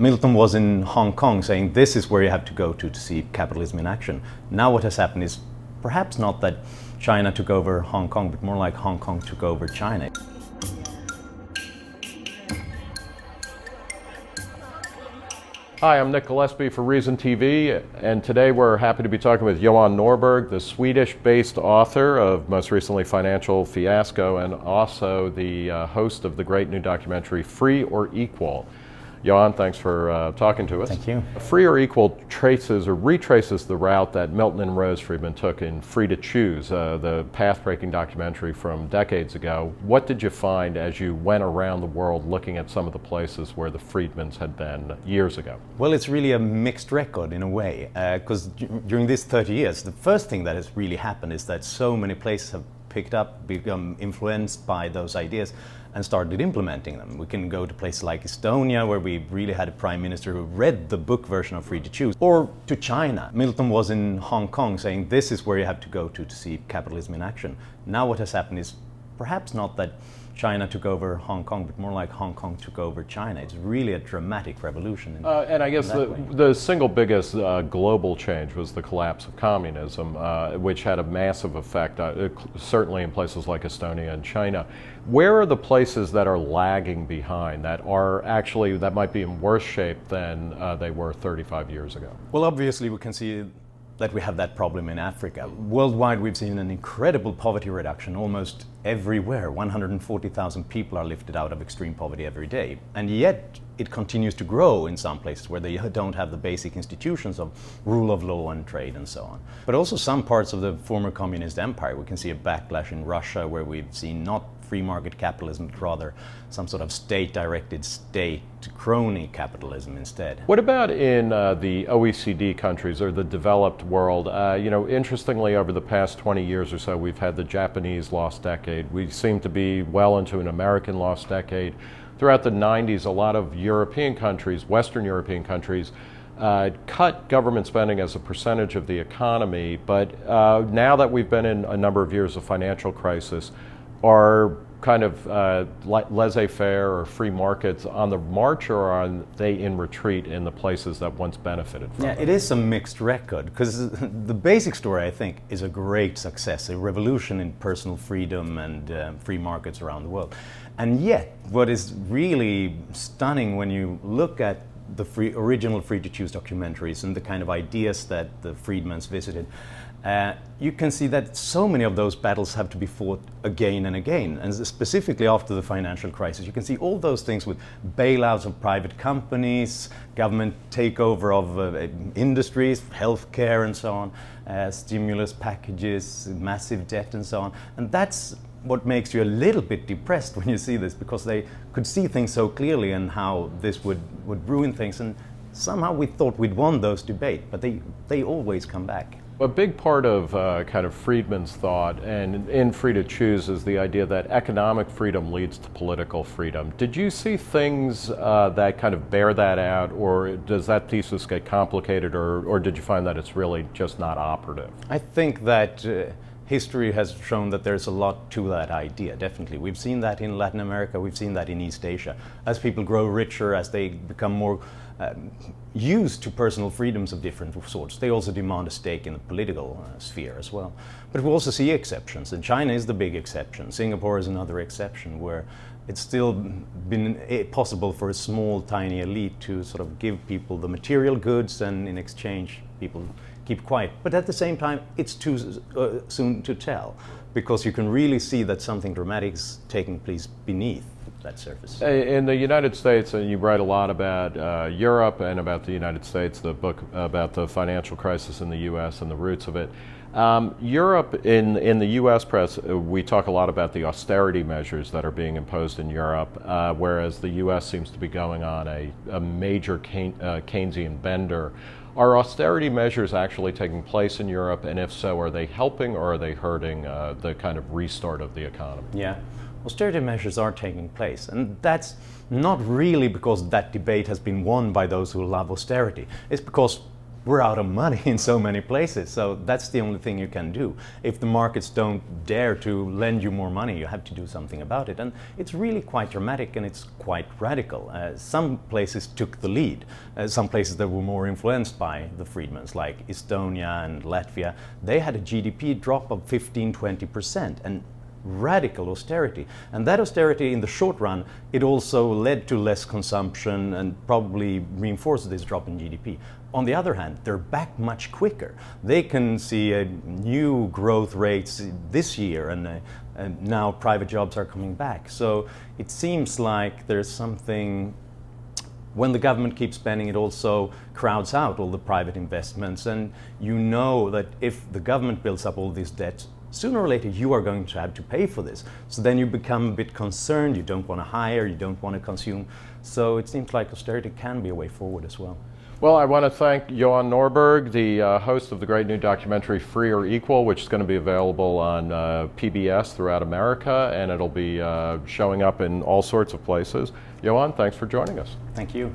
Milton was in Hong Kong saying this is where you have to go to see capitalism in action. Now what has happened is perhaps not that China took over Hong Kong, but more like Hong Kong took over China. Hi, I'm Nick Gillespie for Reason TV, and today we're happy to be talking with Johan Norberg, the Swedish-based author of most recently Fiscal Fiasco, and also the host of the great new documentary Free or Equal. Johan, thanks for talking to us. Thank you. Free or Equal traces or retraces the route that Milton and Rose Friedman took in Free to Choose, the path-breaking documentary from decades ago. What did you find as you went around the world looking at some of the places where the Friedmans had been years ago? Well, it's really a mixed record in a way, because during these 30 years, the first thing that has really happened is that so many places have picked up, become influenced by those ideas and started implementing them. We can go to places like Estonia, where we really had a prime minister who read the book version of Free to Choose, or to China. Milton was in Hong Kong saying this is where you have to go to see capitalism in action. Now what has happened is perhaps not that China took over Hong Kong, but more like Hong Kong took over China. It's really a dramatic revolution. And I guess the single biggest global change was the collapse of communism, which had a massive effect, certainly in places like Estonia and China. Where are the places that are lagging behind, that might be in worse shape than they were 35 years ago? Well, obviously we can see that we have that problem in Africa. Worldwide, we've seen an incredible poverty reduction almost everywhere. 140,000 people are lifted out of extreme poverty every day. And yet it continues to grow in some places where they don't have the basic institutions of rule of law and trade and so on. But also some parts of the former communist empire. We can see a backlash in Russia where we've seen not free market capitalism, but rather some sort of state-directed state crony capitalism instead. What about in the OECD countries or the developed world? Interestingly, over the past 20 years or so, we've had the Japanese lost decade. We seem to be well into an American lost decade. Throughout the 90s, a lot of European countries, Western European countries, cut government spending as a percentage of the economy, but now that we've been in a number of years of financial crisis, are kind of laissez-faire or free markets on the march, or are they in retreat in the places that once benefited from it? them? It is a mixed record, because the basic story, I think, is a great success, a revolution in personal freedom and free markets around the world. And yet, what is really stunning when you look at the original Free to Choose documentaries and the kind of ideas that the Friedmans visited, you can see that so many of those battles have to be fought again and again. And specifically after the financial crisis, you can see all those things with bailouts of private companies, government takeover of industries, healthcare and so on, stimulus packages, massive debt and so on. And that's what makes you a little bit depressed when you see this, because they could see things so clearly and how this would ruin things. And somehow we thought we'd won those debates, but they always come back. A big part of kind of Friedman's thought and in Free to Choose is the idea that economic freedom leads to political freedom. Did you see things that kind of bear that out, or does that thesis get complicated, or did you find that it's really just not operative? I think that history has shown that there's a lot to that idea, definitely. We've seen that in Latin America, we've seen that in East Asia. As people grow richer, as they become more used to personal freedoms of different sorts, they also demand a stake in the political sphere as well. But we also see exceptions, and China is the big exception. Singapore is another exception, where it's still been possible for a small, tiny elite to sort of give people the material goods, and in exchange people keep quiet. But at the same time, it's too soon to tell, because you can really see that something dramatic is taking place beneath that surface. In the United States, and you write a lot about Europe and about the United States, the book about the financial crisis in the U.S. and the roots of it. Europe, in the U.S. press, we talk a lot about the austerity measures that are being imposed in Europe, whereas the U.S. seems to be going on a major Keynesian bender. Are austerity measures actually taking place in Europe, and if so, are they helping or are they hurting the kind of restart of the economy? Yeah, austerity measures are taking place, and that's not really because that debate has been won by those who love austerity. It's because we're out of money in so many places. So that's the only thing you can do. If the markets don't dare to lend you more money, you have to do something about it. And it's really quite dramatic and it's quite radical. Some places took the lead. Some places that were more influenced by the Friedmans, like Estonia and Latvia, they had a GDP drop of 15–20% and radical austerity. And that austerity in the short run, it also led to less consumption and probably reinforced this drop in GDP. On the other hand, they're back much quicker. They can see new growth rates this year, and now private jobs are coming back. So it seems like there's something, when the government keeps spending, it also crowds out all the private investments. And you know that if the government builds up all these debts, sooner or later you are going to have to pay for this. So then you become a bit concerned, you don't want to hire, you don't want to consume. So it seems like austerity can be a way forward as well. Well, I want to thank Johan Norberg, the host of the great new documentary Free or Equal, which is going to be available on PBS throughout America, and it'll be showing up in all sorts of places. Johan, thanks for joining us. Thank you.